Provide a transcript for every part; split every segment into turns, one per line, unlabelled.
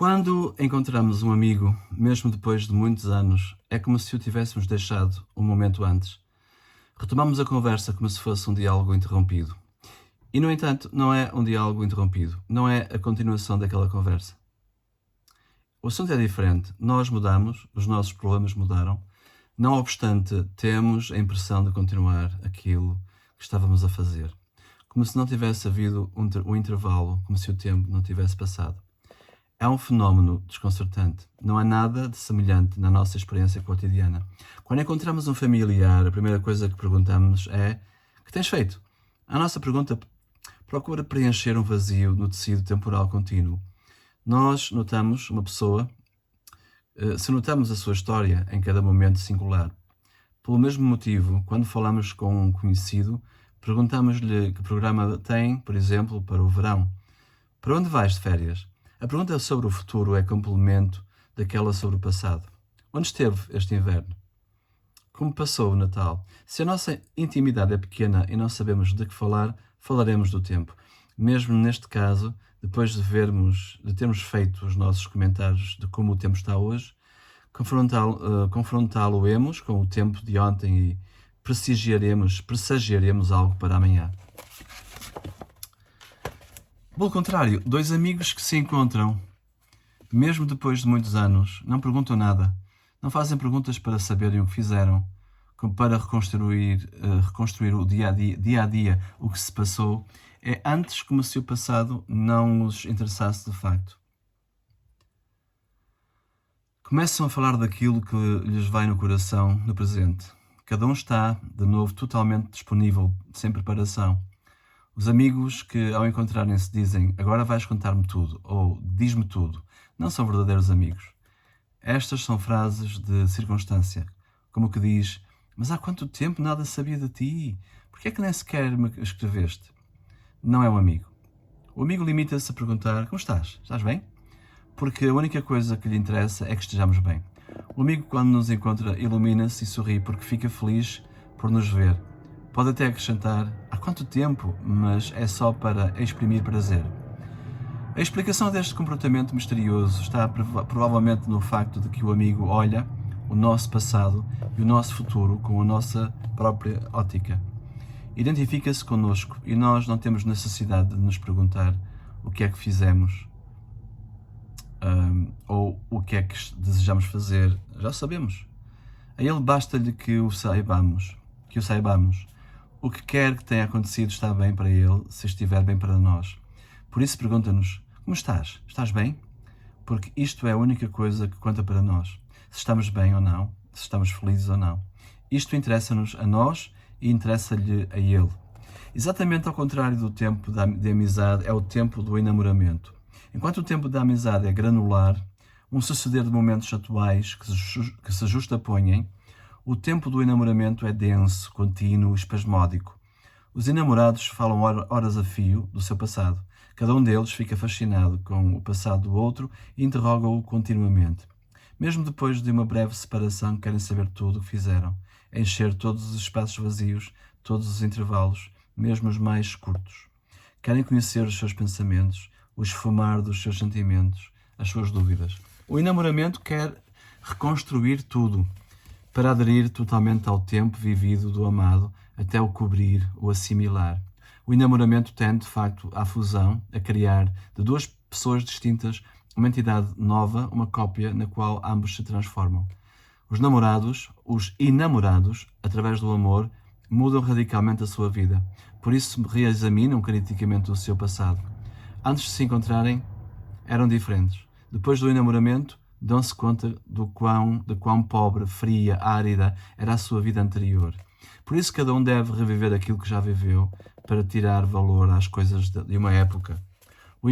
Quando encontramos um amigo, mesmo depois de muitos anos, é como se o tivéssemos deixado um momento antes. Retomamos a conversa como se fosse um diálogo interrompido. E, no entanto, não é um diálogo interrompido, não é a continuação daquela conversa. O assunto é diferente, nós mudamos, os nossos problemas mudaram, não obstante, temos a impressão de continuar aquilo que estávamos a fazer. Como se não tivesse havido um intervalo, como se o tempo não tivesse passado. É um fenómeno desconcertante. Não há nada de semelhante na nossa experiência cotidiana. Quando encontramos um familiar, a primeira coisa que perguntamos é: "O que tens feito?" A nossa pergunta procura preencher um vazio no tecido temporal contínuo. Nós notamos uma pessoa, se notamos a sua história em cada momento singular. Pelo mesmo motivo, quando falamos com um conhecido, perguntamos-lhe que programa tem, por exemplo, para o verão. Para onde vais de férias? A pergunta sobre o futuro é complemento daquela sobre o passado. Onde esteve este inverno? Como passou o Natal? Se a nossa intimidade é pequena e não sabemos de que falar, falaremos do tempo. Mesmo neste caso, depois de termos feito os nossos comentários de como o tempo está hoje, confrontá-lo-emos com o tempo de ontem e pressagiaremos algo para amanhã. Pelo contrário, dois amigos que se encontram, mesmo depois de muitos anos, não perguntam nada, não fazem perguntas para saberem o que fizeram, como para reconstruir o dia a dia, o que se passou. É antes como se o passado não os interessasse de facto. Começam a falar daquilo que lhes vai no coração, no presente. Cada um está, de novo, totalmente disponível, sem preparação. Os amigos que, ao encontrarem-se, dizem: "Agora vais contar-me tudo", ou "Diz-me tudo", não são verdadeiros amigos. Estas são frases de circunstância, como que diz: "Mas há quanto tempo nada sabia de ti? Por que é que nem sequer me escreveste?" Não é um amigo. O amigo limita-se a perguntar: "Como estás? Estás bem?" Porque a única coisa que lhe interessa é que estejamos bem. O amigo, quando nos encontra, ilumina-se e sorri porque fica feliz por nos ver. Pode até acrescentar: "Há quanto tempo?", mas é só para exprimir prazer. A explicação deste comportamento misterioso está provavelmente no facto de que o amigo olha o nosso passado e o nosso futuro com a nossa própria ótica. Identifica-se connosco e nós não temos necessidade de nos perguntar o que é que fizemos ou o que é que desejamos fazer. Já sabemos. A ele basta-lhe que o saibamos. O que quer que tenha acontecido está bem para ele, se estiver bem para nós. Por isso pergunta-nos: "Como estás? Estás bem?" Porque isto é a única coisa que conta para nós. Se estamos bem ou não, se estamos felizes ou não. Isto interessa-nos a nós e interessa-lhe a ele. Exatamente ao contrário do tempo de amizade, é o tempo do enamoramento. Enquanto o tempo da amizade é granular, um suceder de momentos atuais que se justaponhem, o tempo do enamoramento é denso, contínuo, espasmódico. Os enamorados falam horas a fio do seu passado. Cada um deles fica fascinado com o passado do outro e interroga-o continuamente. Mesmo depois de uma breve separação, querem saber tudo o que fizeram, encher todos os espaços vazios, todos os intervalos, mesmo os mais curtos. Querem conhecer os seus pensamentos, o esfumar dos seus sentimentos, as suas dúvidas. O enamoramento quer reconstruir tudo, para aderir totalmente ao tempo vivido do amado, até o cobrir, o assimilar. O enamoramento tende, de facto, à fusão, a criar de duas pessoas distintas uma entidade nova, uma cópia na qual ambos se transformam. Os enamorados, através do amor, mudam radicalmente a sua vida. Por isso reexaminam criticamente o seu passado. Antes de se encontrarem, eram diferentes. Depois do enamoramento, dão-se conta de quão pobre, fria, árida era a sua vida anterior. Por isso cada um deve reviver aquilo que já viveu para tirar valor às coisas de uma época. O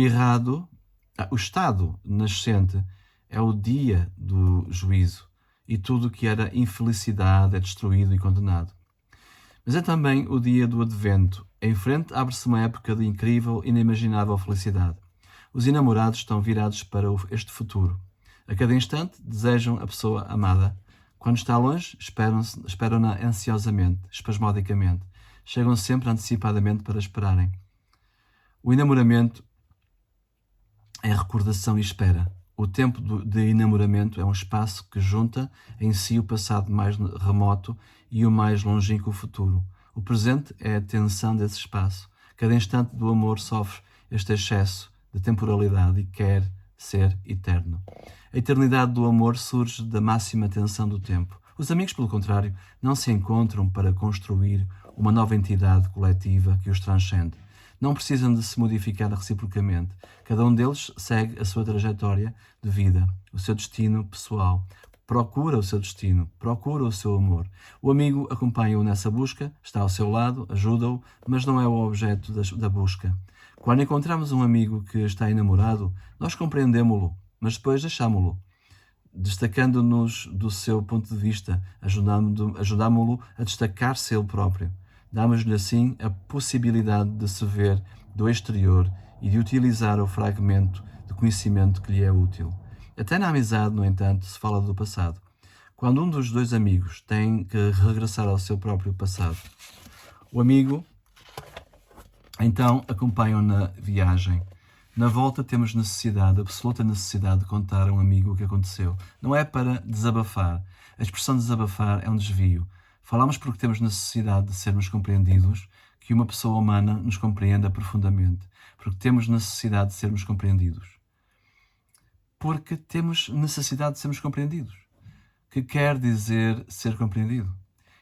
estado nascente é o dia do juízo e tudo o que era infelicidade é destruído e condenado. Mas é também o dia do advento. Em frente abre-se uma época de incrível, inimaginável felicidade. Os enamorados estão virados para este futuro. A cada instante desejam a pessoa amada. Quando está longe, esperam-na ansiosamente, espasmodicamente. Chegam sempre antecipadamente para esperarem. O enamoramento é recordação e espera. O tempo de enamoramento é um espaço que junta em si o passado mais remoto e o mais longínquo futuro. O presente é a tensão desse espaço. Cada instante do amor sofre este excesso de temporalidade e quer ser eterno. A eternidade do amor surge da máxima tensão do tempo. Os amigos, pelo contrário, não se encontram para construir uma nova entidade coletiva que os transcende. Não precisam de se modificar reciprocamente. Cada um deles segue a sua trajetória de vida, o seu destino pessoal. Procura o seu destino, procura o seu amor. O amigo acompanha-o nessa busca, está ao seu lado, ajuda-o, mas não é o objeto da busca. Quando encontramos um amigo que está enamorado, nós compreendemos-lo, mas depois deixámo-lo, destacando-nos do seu ponto de vista, ajudámo-lo a destacar-se ele próprio. Damos-lhe assim a possibilidade de se ver do exterior e de utilizar o fragmento de conhecimento que lhe é útil. Até na amizade, no entanto, se fala do passado. Quando um dos dois amigos tem que regressar ao seu próprio passado, o amigo então acompanha-o na viagem. Na volta temos necessidade, absoluta necessidade de contar a um amigo o que aconteceu. Não é para desabafar. A expressão desabafar é um desvio. Falamos porque temos necessidade de sermos compreendidos, que uma pessoa humana nos compreenda profundamente. Porque temos necessidade de sermos compreendidos. Porque temos necessidade de sermos compreendidos. Que quer dizer ser compreendido?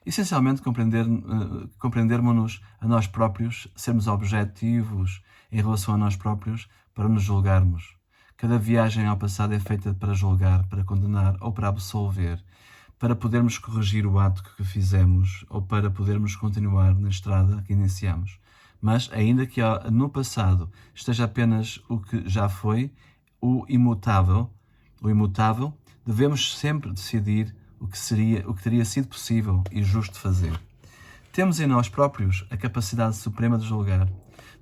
Essencialmente, compreendermos-nos a nós próprios, sermos objetivos em relação a nós próprios para nos julgarmos. Cada viagem ao passado é feita para julgar, para condenar ou para absolver, para podermos corrigir o ato que fizemos ou para podermos continuar na estrada que iniciamos. Mas, ainda que no passado esteja apenas o que já foi, o imutável, devemos sempre decidir o que teria sido possível e justo fazer. Temos em nós próprios a capacidade suprema de julgar.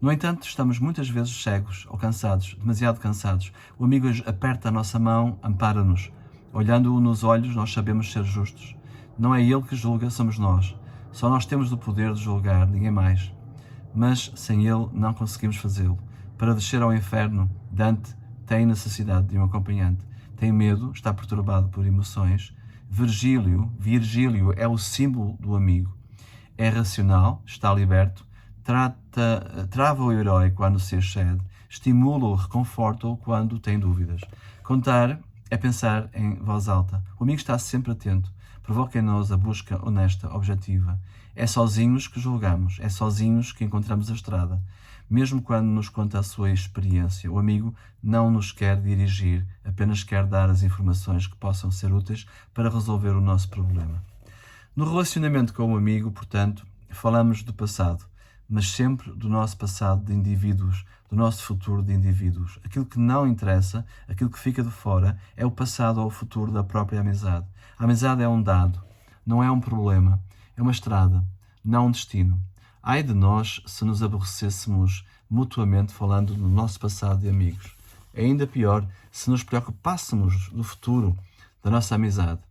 No entanto, estamos muitas vezes cegos ou cansados, demasiado cansados. O amigo aperta a nossa mão, ampara-nos. Olhando-o nos olhos, nós sabemos ser justos. Não é ele que julga, somos nós. Só nós temos o poder de julgar, ninguém mais. Mas sem ele não conseguimos fazê-lo. Para descer ao inferno, Dante tem necessidade de um acompanhante. Tem medo, está perturbado por emoções. Virgílio é o símbolo do amigo. É racional, está liberto, trava o herói quando se excede, estimula-o, reconforta-o quando tem dúvidas. Contar é pensar em voz alta. O amigo está sempre atento, provoca em nós a busca honesta, objetiva. É sozinhos que julgamos, é sozinhos que encontramos a estrada. Mesmo quando nos conta a sua experiência, o amigo não nos quer dirigir, apenas quer dar as informações que possam ser úteis para resolver o nosso problema. No relacionamento com o amigo, portanto, falamos do passado, mas sempre do nosso passado de indivíduos, do nosso futuro de indivíduos. Aquilo que não interessa, aquilo que fica de fora, é o passado ou o futuro da própria amizade. A amizade é um dado, não é um problema, é uma estrada, não um destino. Ai de nós se nos aborrecêssemos mutuamente falando do nosso passado de amigos. É ainda pior se nos preocupássemos do futuro da nossa amizade.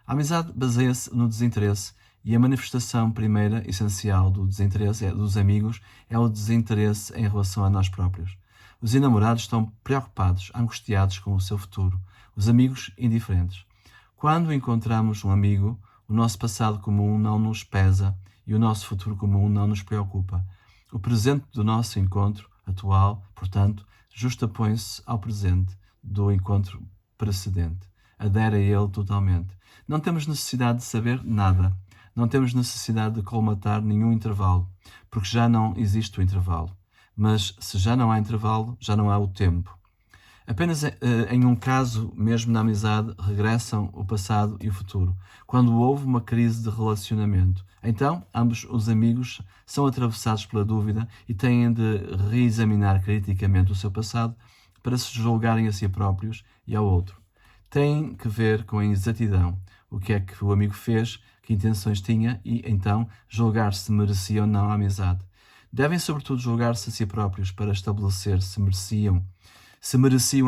A amizade baseia-se no desinteresse e a manifestação primeira, essencial do desinteresse dos amigos é o desinteresse em relação a nós próprios. Os enamorados estão preocupados, angustiados com o seu futuro. Os amigos, indiferentes. Quando encontramos um amigo, o nosso passado comum não nos pesa e o nosso futuro comum não nos preocupa. O presente do nosso encontro atual, portanto, justapõe-se ao presente do encontro precedente. Adere a ele totalmente. Não temos necessidade de saber nada. Não temos necessidade de colmatar nenhum intervalo, porque já não existe o intervalo. Mas se já não há intervalo, já não há o tempo. Apenas em um caso, mesmo na amizade, regressam o passado e o futuro, quando houve uma crise de relacionamento. Então, ambos os amigos são atravessados pela dúvida e têm de reexaminar criticamente o seu passado para se julgarem a si próprios e ao outro. Tem que ver com a exatidão, o que é que o amigo fez, que intenções tinha e, então, julgar se merecia ou não a amizade. Devem, sobretudo, julgar-se a si próprios para estabelecer se mereciam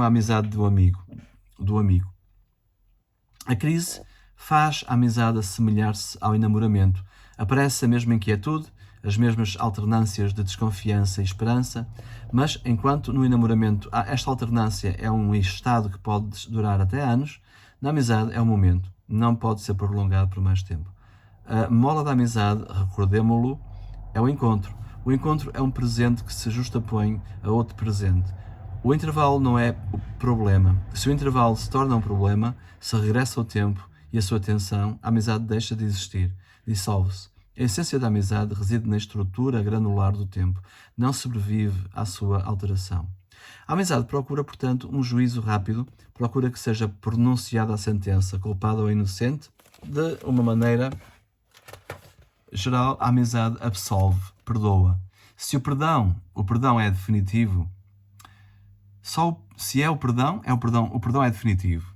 a amizade do amigo. A crise faz a amizade assemelhar-se ao enamoramento. Aparece a mesma inquietude, as mesmas alternâncias de desconfiança e esperança, mas enquanto no enamoramento esta alternância é um estado que pode durar até anos, na amizade é um momento, não pode ser prolongado por mais tempo. A mola da amizade, recordemo-lo, é o encontro. O encontro é um presente que se justapõe a outro presente. O intervalo não é o problema. Se o intervalo se torna um problema, se regressa o tempo e a sua tensão, a amizade deixa de existir, dissolve-se. A essência da amizade reside na estrutura granular do tempo, não sobrevive à sua alteração. A amizade procura, portanto, um juízo rápido, procura que seja pronunciada a sentença, culpado ou inocente, de uma maneira geral. A amizade absolve, perdoa. Se o perdão é definitivo, se é o perdão é definitivo.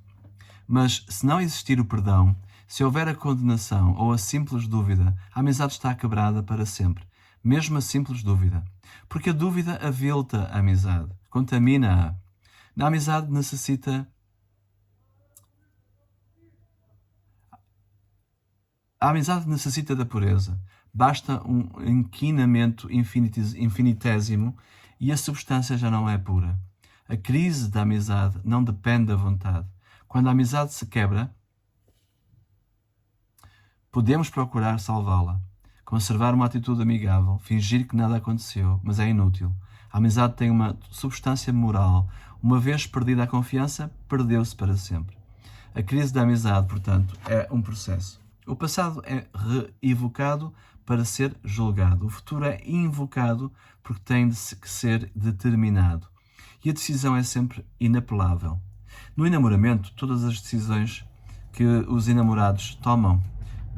Mas se não existir o perdão, se houver a condenação ou a simples dúvida, a amizade está quebrada para sempre. Mesmo a simples dúvida. Porque a dúvida avilta a amizade, contamina-a. A amizade necessita da pureza. Basta um inquinamento infinitésimo e a substância já não é pura. A crise da amizade não depende da vontade. Quando a amizade se quebra, podemos procurar salvá-la, conservar uma atitude amigável, fingir que nada aconteceu, mas é inútil. A amizade tem uma substância moral. Uma vez perdida a confiança, perdeu-se para sempre. A crise da amizade, portanto, é um processo. O passado é reevocado para ser julgado. O futuro é invocado porque tem que ser determinado. E a decisão é sempre inapelável. No enamoramento, todas as decisões que os enamorados tomam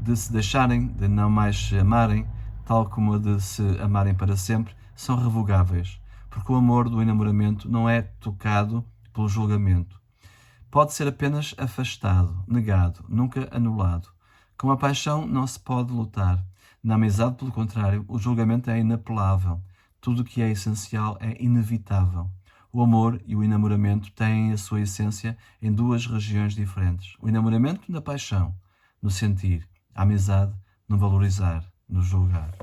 de se deixarem, de não mais se amarem, tal como a de se amarem para sempre, são revogáveis, porque o amor do enamoramento não é tocado pelo julgamento. Pode ser apenas afastado, negado, nunca anulado. Com a paixão não se pode lutar. Na amizade, pelo contrário, o julgamento é inapelável. Tudo o que é essencial é inevitável. O amor e o enamoramento têm a sua essência em duas regiões diferentes. O enamoramento na paixão, no sentir. A amizade no valorizar, no julgar.